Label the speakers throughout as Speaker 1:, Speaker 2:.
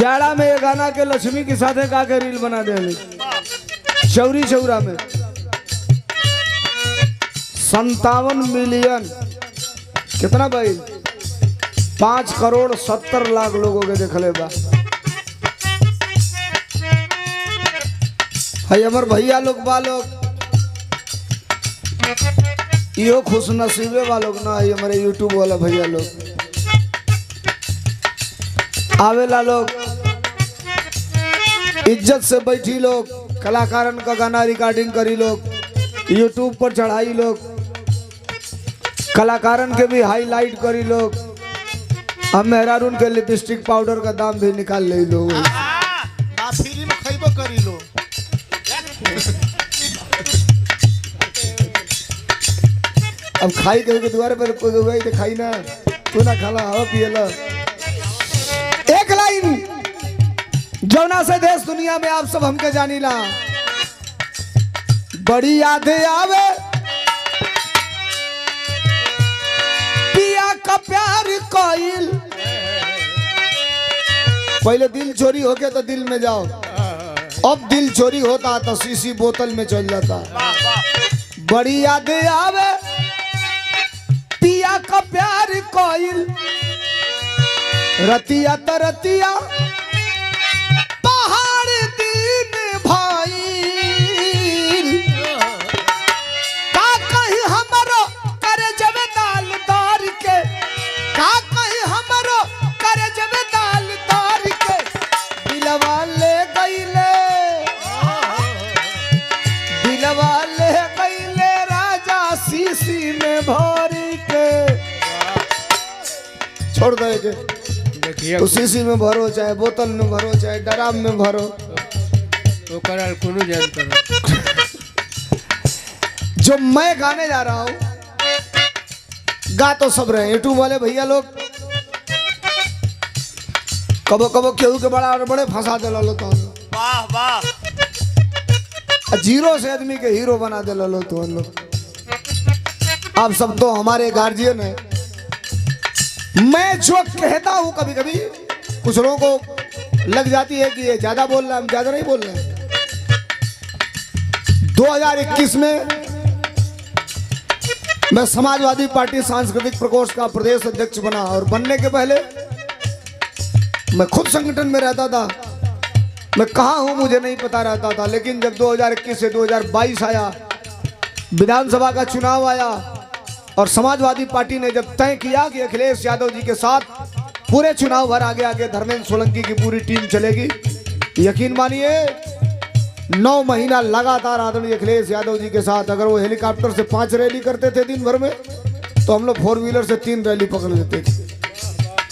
Speaker 1: जाड़ा में ये गाना के लक्ष्मी के साथ गा के रील बना दे चौरी चौरा में 57 मिलियन कितना भाई 5 करोड़ 70 लाख लोगों के देखले बा। है हमार भैया लोग बा लोग यो खुश नसीबे वालों ना है हमारे यूट्यूब वाला भैया लोग आवेला लोग इज्जत से बैठी लोग कलाकारन का गाना रिकॉर्डिंग करी लोग यूट्यूब पर चढ़ाई लोग कलाकारन के भी हाईलाइट करी लोग हम मेहरारून के लिपस्टिक पाउडर का दाम भी निकाल ले लोग
Speaker 2: फ्री में खइबो करी लो।
Speaker 1: अब खाई के द्वारे पर कोई गई तो खाई ना तू ना खाला हवा पियला। एक लाइन जौना से देश दुनिया में आप सब हमके जानीला बड़ी यादें आवे पिया का प्यार कोइल। पहले दिल चोरी हो गया तो दिल में जाओ अब दिल चोरी होता तो शीशी बोतल में चल जाता। बड़ी यादें आवे पिया का प्यार कोइल रतिया तरतिया पहाड़ दिन भाई का कहीं हमरो करे जब दाल दार के का कहीं हमरो करे जब दाल दार के दिलवा ले गईले राजा शीशी में भरी के छोड़ देंगे तो शीशी में भरो चाहे बोतल में भरो चाहे ड्राम में भरो जो मैं गाने जा रहा हूं गा तो सब रहे यूट्यूब वाले भैया लोग कबो कबो केहू के बड़ा और बड़े फंसा दे लो तो
Speaker 2: वाह वाह
Speaker 1: जीरो से आदमी के हीरो बना दे लो तो हम लोग। आप सब तो हमारे गार्जियन है। मैं जो कहता हूं कभी कभी कुछ लोगों को लग जाती है कि ये ज्यादा बोल रहा है हम ज्यादा नहीं बोल रहे हैं। 2021 में मैं समाजवादी पार्टी सांस्कृतिक प्रकोष्ठ का प्रदेश अध्यक्ष बना और बनने के पहले मैं खुद संगठन में रहता था। मैं कहाँ हूं मुझे नहीं पता रहता था लेकिन जब 2021 से 2022 आया विधानसभा का चुनाव आया और समाजवादी पार्टी ने जब तय किया कि अखिलेश यादव जी के साथ पूरे चुनाव भर आगे आगे धर्मेंद्र सोलंकी की पूरी टीम चलेगी। यकीन मानिए 9 महीना लगातार आदरणीय अखिलेश यादव जी के साथ अगर वो हेलीकॉप्टर से 5 रैली करते थे दिन भर में तो हम लोग 4 व्हीलर से 3 रैली पकड़ लेते थे।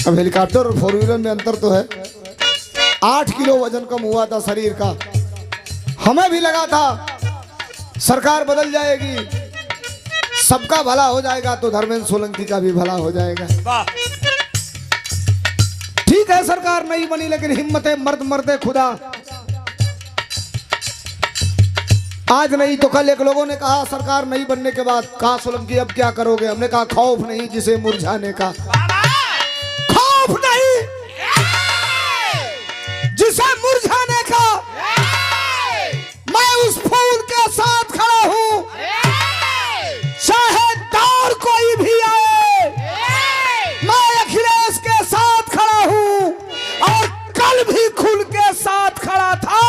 Speaker 1: अब हेलीकॉप्टर और 4 व्हीलर में अंतर तो है। 8 किलो वजन कम हुआ था शरीर का। हमें भी लगा था सरकार बदल जाएगी सबका भला हो जाएगा तो धर्मेंद्र सोलंकी का भी भला हो जाएगा। ठीक है सरकार नहीं बनी लेकिन हिम्मतें मर्द मरते खुदा। आज नहीं तो कल एक लोगों ने कहा सरकार नहीं बनने के बाद कहा सोलंकी अब क्या करोगे। हमने कहा खौफ नहीं जिसे मुरझाने का, खौफ नहीं जिसे मुरझाने का। मैं उस फूल के साथ खड़ा हूं चाहे दौर कोई भी आए। मैं अखिलेश के साथ खड़ा हूं और कल भी खुल के साथ खड़ा था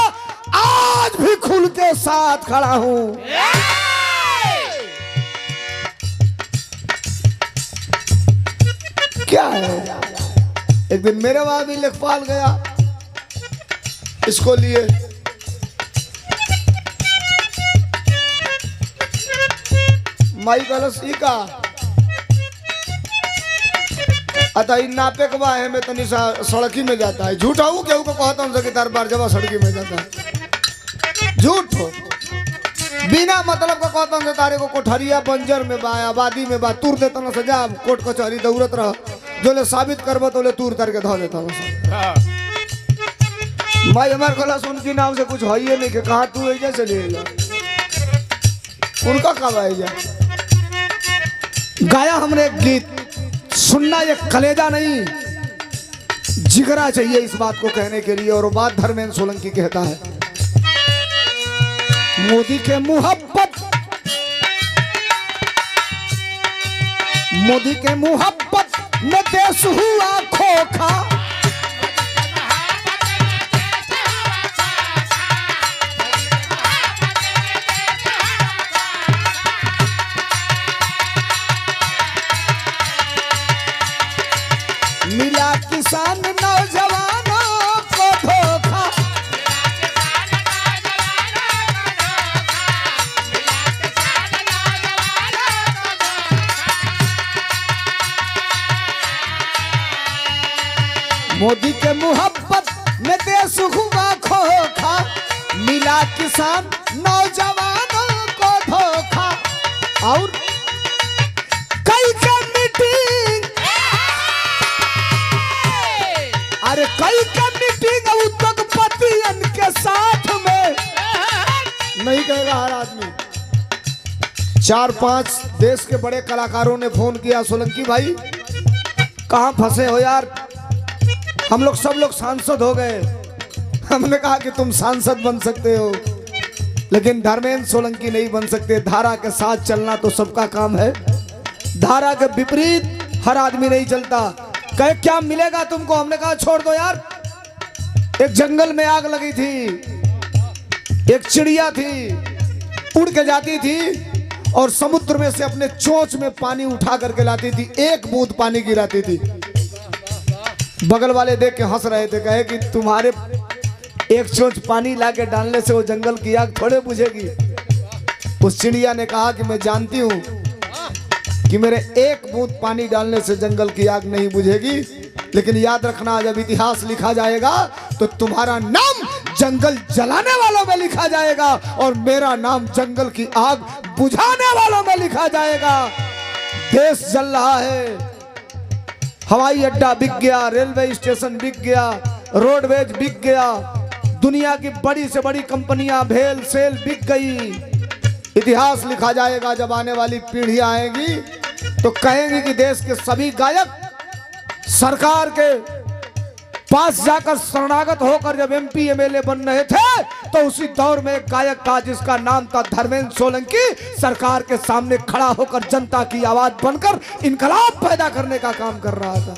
Speaker 1: आज भी खुल के साथ खड़ा हूं। क्या है एक दिन मेरे वहां भी लेखपाल गया इसको लिए माई कलश का अतः नापे के बा में तनी सड़की में जाता है। झूठा हूँ केहू को कहता हूँ कि तार बार जब सड़की में जाता है झूठ हो। बिना मतलब का कहता हूँ तारे को कोठरिया बंजर में बा आबादी में बा तूर देता ना सजा कोर्ट कचहरी दौड़त रह जो ले साबित करब तो ले तूर करके धो देता ना। माई हमारे कलश उनकी नाम से कुछ है नहीं कि कहा तू ऐजा से ले उनका कब आएगा। गाया हमने एक गीत सुनना ये कलेजा नहीं जिगरा चाहिए इस बात को कहने के लिए। और वो बात धर्मेंद्र सोलंकी कहता है, मोदी के मुहब्बत में देश हुआ खोखा। मिला किसान नौजवानों को धोखा। मोदी के मुहब्बत में देश हुआ खोखा। मिला किसान नौजवानों को धोखा। और कई का मीटिंग, अरे कई का मीटिंग उद्योगपतियों के साथ में नहीं कहेगा हर आदमी। 4-5 देश के बड़े कलाकारों ने फोन किया, सोलंकी भाई कहाँ फंसे हो यार, हम लोग सब लोग सांसद हो गए। हमने कहा कि तुम सांसद बन सकते हो लेकिन धर्मेंद्र सोलंकी नहीं बन सकते। धारा के साथ चलना तो सबका काम है, धारा के विपरीत हर आदमी नहीं चलता। कहे क्या मिलेगा तुमको, हमने कहा छोड़ दो यार। एक जंगल में आग लगी थी, एक चिड़िया थी उड़ के जाती थी और समुद्र में से अपने चोंच में पानी उठा करके लाती थी, एक बूंद पानी गिराती थी। बगल वाले देख के हंस रहे थे, कहे कि तुम्हारे एक चोंच पानी लाके डालने से वो जंगल की आग थोड़े बुझेगी। उस चिड़िया ने कहा कि मैं जानती हूँ कि मेरे एक बूंद पानी डालने से जंगल की आग नहीं बुझेगी, लेकिन याद रखना जब इतिहास लिखा जाएगा तो तुम्हारा नाम जंगल जलाने वालों में लिखा जाएगा और मेरा नाम जंगल की आग बुझाने वालों में लिखा जाएगा। देश जल रहा है, हवाई अड्डा बिक गया, रेलवे स्टेशन बिक गया, रोडवेज बिक गया, दुनिया की बड़ी से बड़ी कंपनियां भेल सेल बिक गई। इतिहास लिखा जाएगा, जब आने वाली पीढ़ियां आएंगी तो कहेंगे कि देश के सभी गायक सरकार के पास जाकर शरणागत होकर जब एमपी एमएलए बन रहे थे तो उसी दौर में एक गायक था जिसका नाम था धर्मेंद्र सोलंकी, सरकार के सामने खड़ा होकर जनता की आवाज बनकर इनकलाब पैदा करने का काम कर रहा था।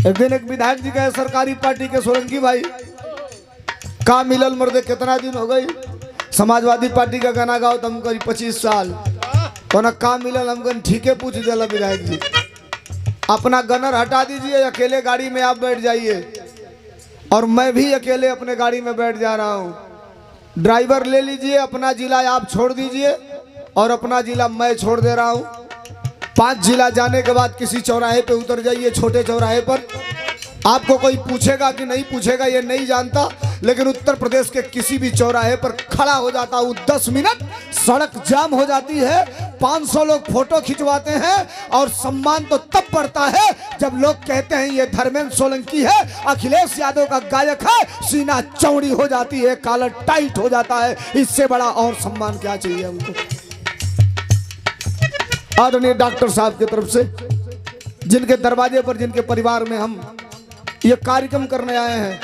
Speaker 1: एक दिन एक विधायक जी कहे सरकारी पार्टी के, सोलंकी भाई का मिलल मर्दे कितना दिन हो गई, समाजवादी पार्टी का गाना गाओ तो हम करीब 25 साल तो ना काम मिलल। हमको ठीक है पूछ दिया विधायक जी, अपना गनर हटा दीजिए, अकेले गाड़ी में आप बैठ जाइए और मैं भी अकेले अपने गाड़ी में बैठ जा रहा हूँ। ड्राइवर ले लीजिए, अपना जिला आप छोड़ दीजिए और अपना जिला मैं छोड़ दे रहा हूँ। 5 जिला जाने के बाद किसी चौराहे पे उतर जाइए, छोटे चौराहे पर। आपको कोई पूछेगा कि नहीं पूछेगा ये नहीं जानता, लेकिन उत्तर प्रदेश के किसी भी चौराहे पर खड़ा हो जाता हूँ 10 मिनट, सड़क जाम हो जाती है, 500 लोग फोटो खिंचवाते हैं और सम्मान तो तब बढ़ता है जब लोग कहते हैं ये धर्मेंद्र सोलंकी है, अखिलेश यादव का गायक है, सीना चौड़ी हो जाती है, कॉलर टाइट हो जाता है। इससे बड़ा और सम्मान क्या चाहिए हमको। आदरणीय डॉक्टर साहब की तरफ से, जिनके दरवाजे पर, जिनके परिवार में हम ये कार्यक्रम करने आए हैं,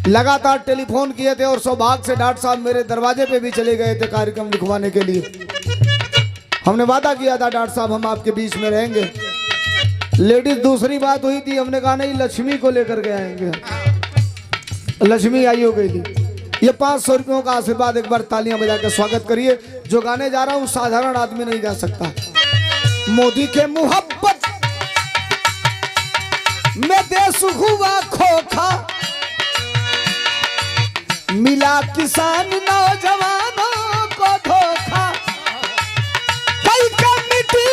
Speaker 1: लगातार टेलीफोन किए थे और सौभाग्य से डॉक्टर साहब मेरे दरवाजे पे भी चले गए थे कार्यक्रम लिखवाने के लिए। हमने वादा किया था डॉक्टर साहब हम आपके बीच में रहेंगे। लेडीज दूसरी बात हुई थी, हमने कहा नहीं लक्ष्मी को लेकर के आएंगे। लक्ष्मी आई हो गई थी। ये 500 रुपयों का आशीर्वाद, एक बार तालियां बजा के स्वागत करिए। जो गाने जा रहा हूं साधारण आदमी नहीं गा सकता। मोदी के मुहब्बत में देश हुआ खोखा, मिला किसान नौजवानों को धोखा। कई कमिटी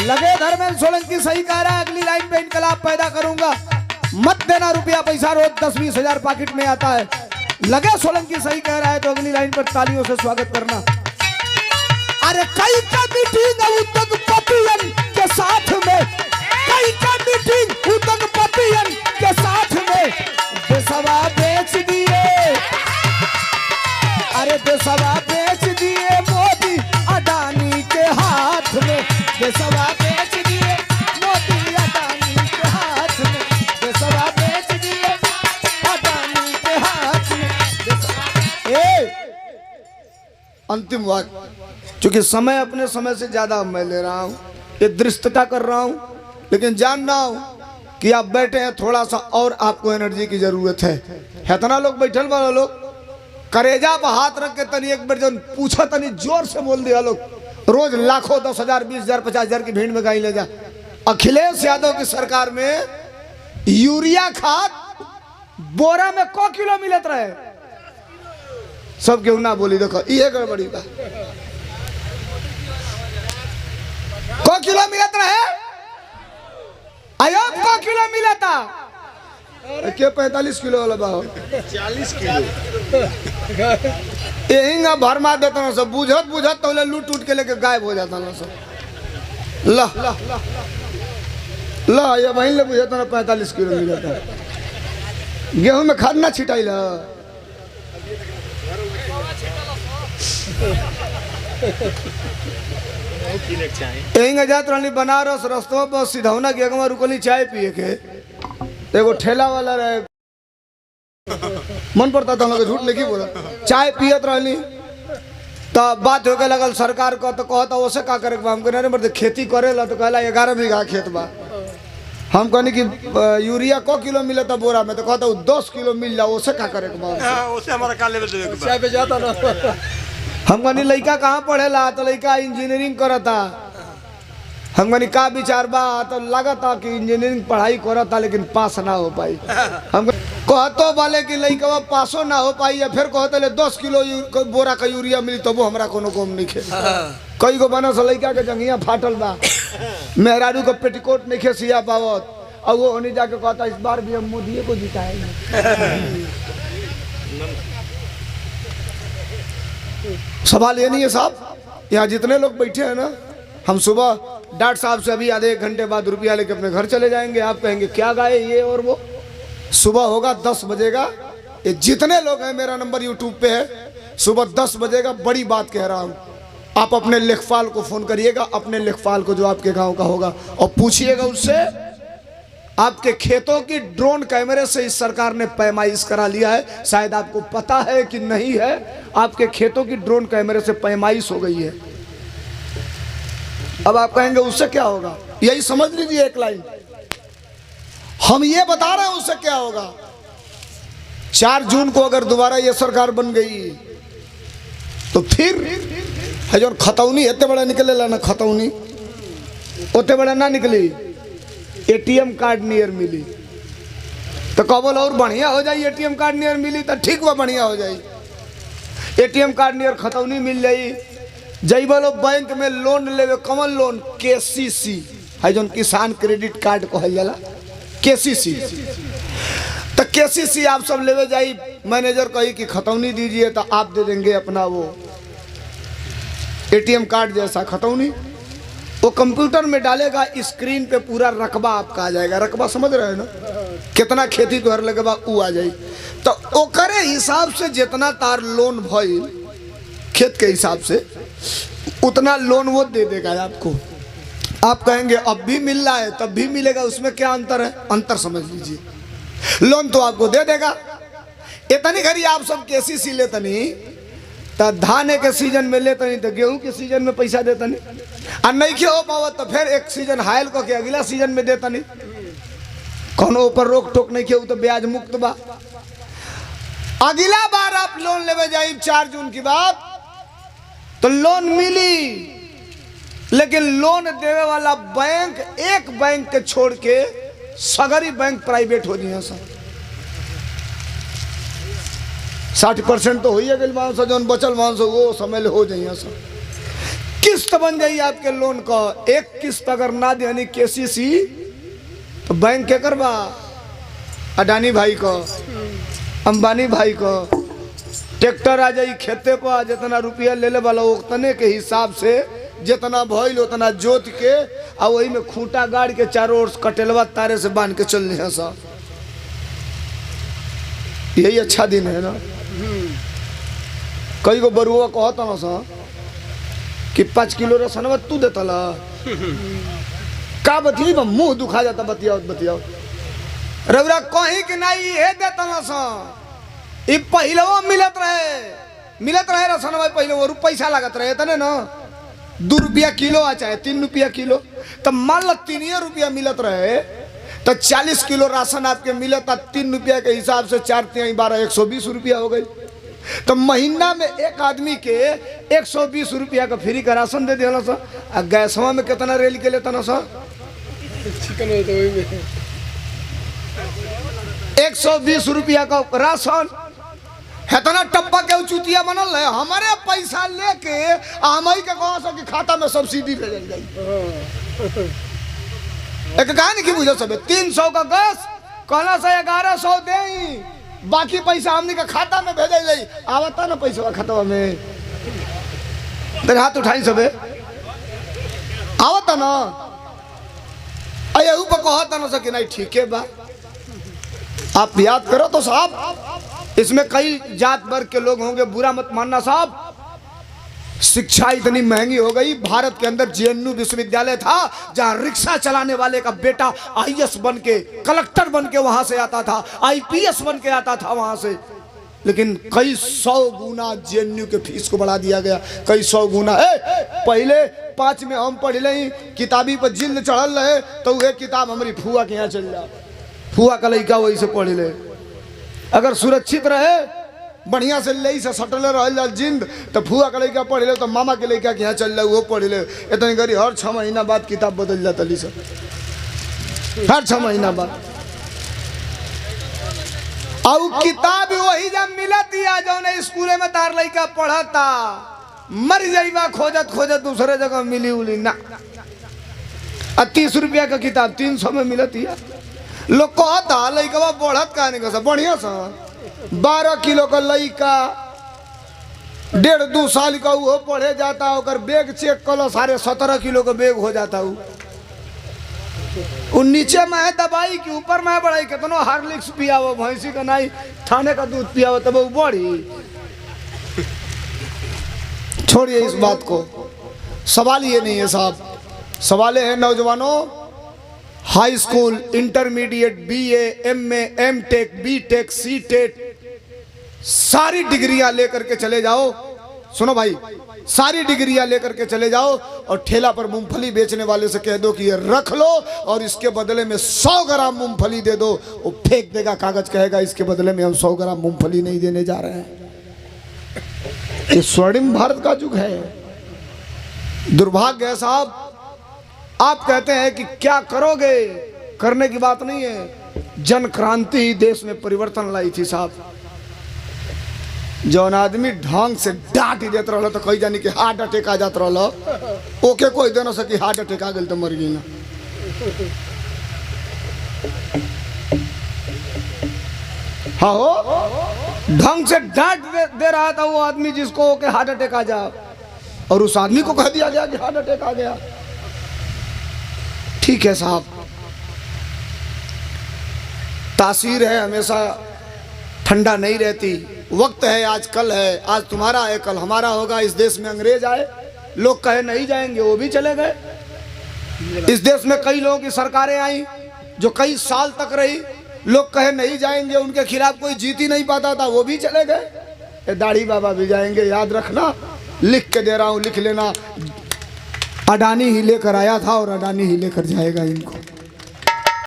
Speaker 1: लगे धर्मेंद्र सोलंकी सही कह रहा है, अगली लाइन पे इनकलाब पैदा करूंगा, मत देना रुपया पैसा, रोज 10-20 हजार पॉकेट में आता है। लगे सोलंकी सही कह रहा है तो अगली लाइन पर तालियों से स्वागत करना। अरे कई का मीटिंग उद्योगपतियों के साथ में, कई का मीटिंग उद्योगपतियों के साथ में, देशवा बेच दिए, अरे देशवा बेच दिए मोदी अडानी के हाथ में, देशवा बेच दिए अंतिम बात, क्योंकि समय अपने समय से ज्यादा मैं ले रहा हूँ, ये दृष्टता कर रहा हूँ, लेकिन जान रहा हूँ कि आप बैठे हैं, थोड़ा सा और आपको एनर्जी की जरूरत है। इतना लोग बैठल वाला लोग करेजा पर हाथ रख के तनी एक बार जब पूछा तनी जोर से बोल दिया लोग, रोज लाखों 10,000 20,000 50,000 की भीड़ में गाई ले जा। अखिलेश यादव की सरकार में यूरिया खाद बोरा में को किलो मिलत रहे, सब केहू ना बोली। देखो ये गड़बड़ी बा, को किलो मिलत रहे, अयोब को किलो मिला था, के 45 किलो वाला बा
Speaker 2: 40 किलो
Speaker 1: यही भरमा देता ना सब, बुझत बुझत तो लूट उठ के लेके गायब हो जाता ना सब। ला ला ये वहीं ले बुझाता ना 45 किलो मिला था। गेहूं में खाद ना छिटाई ला, यही जात रहनी बनारस, रस्तों पर सिधौना के अगवा रुकली चाय पिए के, एगो ठेला वाला रहे, मन पड़ता था हम लोग, झूठ नहीं बोला, चाय पियत रहनी तो बात होके लगल सरकार को, तो कहता ओसे का करे हम कहने मर्द खेती करे ला, तो कहला 11 बीघा खेत बा। हम कहनी कि यूरिया को किलो मिला था बोरा में, तो कहता 10 किलो मिल जाओ, ओसे का करे
Speaker 2: ओसे हमारा का लेवल देवे के
Speaker 3: चाय पे जाता ना।
Speaker 1: हम कहनी लड़का कहाँ पढ़ेला, तो लड़का इंजीनियरिंग करता। हम कहनी का विचार बा, तो लगा था कि इंजीनियरिंग पढ़ाई करता लेकिन पास ना हो पाई। हम कहतो वाले कि लड़का पासो ना हो पाई, या फिर कहते ले 10 किलो बोरा का यूरिया मिली तो वो हमारा कोनो कम नहीं खे। कई गो बना लड़का के जंगिया फाटल बा, मेहरारू को पेटीकोट नहीं खे सिया पावत, और वो होने जाके कहता इस बार भी हम मोदी को जिताएंगे। सवाल ये नहीं है साहब, यहाँ जितने लोग बैठे हैं ना, हम सुबह डॉक्टर साहब से अभी आधे 1 घंटे बाद रुपया लेके अपने घर चले जाएंगे। आप कहेंगे क्या गाए ये और वो, सुबह होगा 10 बजेगा, ये जितने लोग हैं, मेरा नंबर यूट्यूब पे है, सुबह 10 बजेगा, बड़ी बात कह रहा हूँ, आप अपने लेखपाल को फोन करिएगा, अपने लेखपाल को जो आपके गांव का होगा, और पूछिएगा उससे आपके खेतों की ड्रोन कैमरे से इस सरकार ने पैमाइश करा लिया है। शायद आपको पता है कि नहीं है, आपके खेतों की ड्रोन कैमरे से पैमाइश हो गई है। अब आप कहेंगे उससे क्या होगा, यही समझ लीजिए एक लाइन, हम ये बता रहे हैं उससे क्या होगा। 4 जून को अगर दोबारा ये सरकार बन गई तो फिर है जो खतौनी इतने बड़ा निकलेला ना, खतौनी उतने बड़ा ना निकली, एटीएम कार्ड नियर मिली तो कबल और बढ़िया हो जाए। एटीएम कार्ड नियर मिली तो ठीक हुआ, बढ़िया हो जाए। एटीएम कार्ड नियर खतौनी मिल जाई, जैबो लोग बैंक में लोन लेवे, कमन लोन केसीसी है जो किसान क्रेडिट कार्ड कहल जाला, केसीसी। तो केसीसी आप सब लेवे जाई, मैनेजर कही कि खतौनी दीजिए, तो आप दे देंगे अपना वो एटीएम कार्ड जैसा खतौनी, वो कंप्यूटर में डालेगा, स्क्रीन पे पूरा रकबा आपका आ जाएगा। रकबा समझ रहे हैं ना, कितना खेती तोहर लगेगा वो आ जाए। तो ओकरे हिसाब से जितना तार लोन भइल खेत के हिसाब से उतना लोन वो दे देगा आपको। आप कहेंगे अब भी मिल रहा है तब भी मिलेगा, उसमें क्या अंतर है? अंतर समझ लीजिए, लोन तो आपको दे देगा। इतनी घड़ी आप सब केसीसी लेते नहीं, तो धान के सीजन में लेते नहीं, तो गेहूं के सीजन में पैसा देता नहीं, और नहीं के हो पावा तो फिर एक सीजन हायल को के अगला सीजन में देता नहीं। कोनो ऊपर रोक टोक नहीं किया, तो ब्याज मुक्त बा। अगला बार आप लोन लेवे जाए 4 जून की बात, तो लोन मिली, लेकिन लोन देवे वाला बैंक एक बैंक के छोड़ के सगरी बैंक प्राइवेट हो जाए सर। 60% तो हो ही गई मानस, जो बचल मानस वो समय ले हो जाइए सर। किस्त बन जाइए आपके लोन का, एक किस्त अगर ना देनी केसीसी तो बैंक के करवा, अडानी भाई को, अंबानी भाई को ट्रैक्टर आ जाई खेते पर, जितना रुपया ले ले वाला उतने के हिसाब से जितना भइल उतना जोत के, और वही में खूंटा गाड़ के चारों ओर कटेलवा तारे से बांध के चल रहे सब। यही अच्छा दिन है ना। कई गो बरुआ कहता ना सा कि 5 किलो रसनवा तू देता ला, का बतियाई बा, मुंह दुखा जाता बतियाओ बतियाओ। रउरा कहीं कि नहीं ये देता ना सा, ये पहलवा मिलत रहे मिलत रहे राशन भाई पहले वो पैसा लागत रहे तने ना 2 रुपया किलो आ चाहे 3 रुपया किलो, तो मान लो 3 रुपया मिलत रहे तो 40 किलो राशन आपके मिलता 3 रुपया के हिसाब से 4 3 12 120 रुपया हो गई। तो महीना में एक आदमी के 120 रुपया का फ्री का राशन दे दिया सर। गैसवा में कितना रेल के लेता ना सर, 120 रुपया का राशन इतना टप्पा के चुतिया बनल है। हमारे पैसा लेके हमई के कहा सो कि खाता में सब्सिडी भेजल जाई। एक कहानी की बुझो सब 300 का गैस कहना से 1100 दे, बाकी पैसा हमनी के खाता में भेजल जाई। आवता ना पैसा खाता में, तेरे हाथ उठाई सबे आवता ना। अये ऊपर कहता ना सके नहीं ठीक है बा। आप याद करो तो साहब, इसमें कई जात वर्ग के लोग होंगे, बुरा मत मानना साहब। शिक्षा इतनी महंगी हो गई, भारत के अंदर जेएनयू विश्वविद्यालय था जहां रिक्शा चलाने वाले का बेटा आईएएस बन के, कलेक्टर बन के वहां से आता था, आईपीएस बन के आता था वहां से। लेकिन कई 100 गुना जेएनयू के फीस को बढ़ा दिया गया, कई 100 गुना। पहले 5 में हम पढ़ ले किताबी पर जिल्द चढ़ल रहे तो वह किताब हमारी फुआ के यहाँ चल जाओ, फुआ का लड़का वही से पढ़ ले। अगर सुरक्षित रहे बढ़िया से ले से सटल रह जिंद तो फुआ का लड़का पढ़ ले, तो मामा के लड़का के यहाँ चल जाओ वो पढ़ ले। इतनी गरी हर 6 महीना बाद किताब बदल जाता ली सब, हर 6 महीना बाद। और किताब वही जब मिलती है जो ने स्कूल में तार लड़का पढ़ता, मर जाइबा खोजत खोजत दूसरे जगह मिली उली ना। 30 रुपया का किताब 300 में मिलती है। लोग कहता लड़का बढ़त कहानी का बढ़िया सा 12 किलो का लड़का 1.5-2 साल का वो पढ़े जाता, और बैग चेक कर लो 17.5 किलो का बैग हो जाता। वो नीचे में है दवाई की ऊपर में है बढ़ाई, कितनो हार्लिक्स पियावो भैंसी का नहीं थाने का दूध पियावो तब वो बढ़ी। छोड़िए इस बात को, सवाल ये नहीं है साहब, सवाल है नौजवानों, high school, intermediate, BA, MA, MTech, BTech, CTET, सारी डिग्रियां लेकर के चले जाओ। सुनो भाई, सारी डिग्रियां लेकर के चले जाओ और ठेला पर मूंगफली बेचने वाले से कह दो कि ये रख लो और इसके बदले में 100 ग्राम मूंगफली दे दो। वो फेंक देगा कागज, कहेगा इसके बदले में हम 100 ग्राम मूंगफली नहीं देने जा रहे हैं। ये स्वर्णिम भारत का युग है। दुर्भाग्य है साहब, आप कहते हैं कि क्या करोगे, करने की बात नहीं है। जन क्रांति ही देश में परिवर्तन लाई थी साहब। जौन आदमी ढंग से डांट ही देते रहो तो कही जानी कि हार्ट अटैक आ जात रहो, ओके कोई दे ना सकी हार्ट अटैक आ गई तो मर गई ना। हाँ हो, ढंग से डांट दे रहा था वो आदमी जिसको ओके हार्ट अटैक आ जा, और उस आदमी को कह दिया गया कि हार्ट अटैक आ गया। ठीक है साहब, तासीर है हमेशा ठंडा नहीं रहती। वक्त है, आज कल है, आज तुम्हारा है कल हमारा होगा। इस देश में अंग्रेज आए, लोग कहे नहीं जाएंगे, वो भी चले गए। इस देश में कई लोगों की सरकारें आई जो कई साल तक रही, लोग कहे नहीं जाएंगे, उनके खिलाफ कोई जीत ही नहीं पाता था, वो भी चले गए। दाढ़ी बाबा भी जाएंगे, याद रखना, लिख के दे रहा हूं, लिख लेना। अडानी ही लेकर आया था और अडानी ही लेकर जाएगा इनको।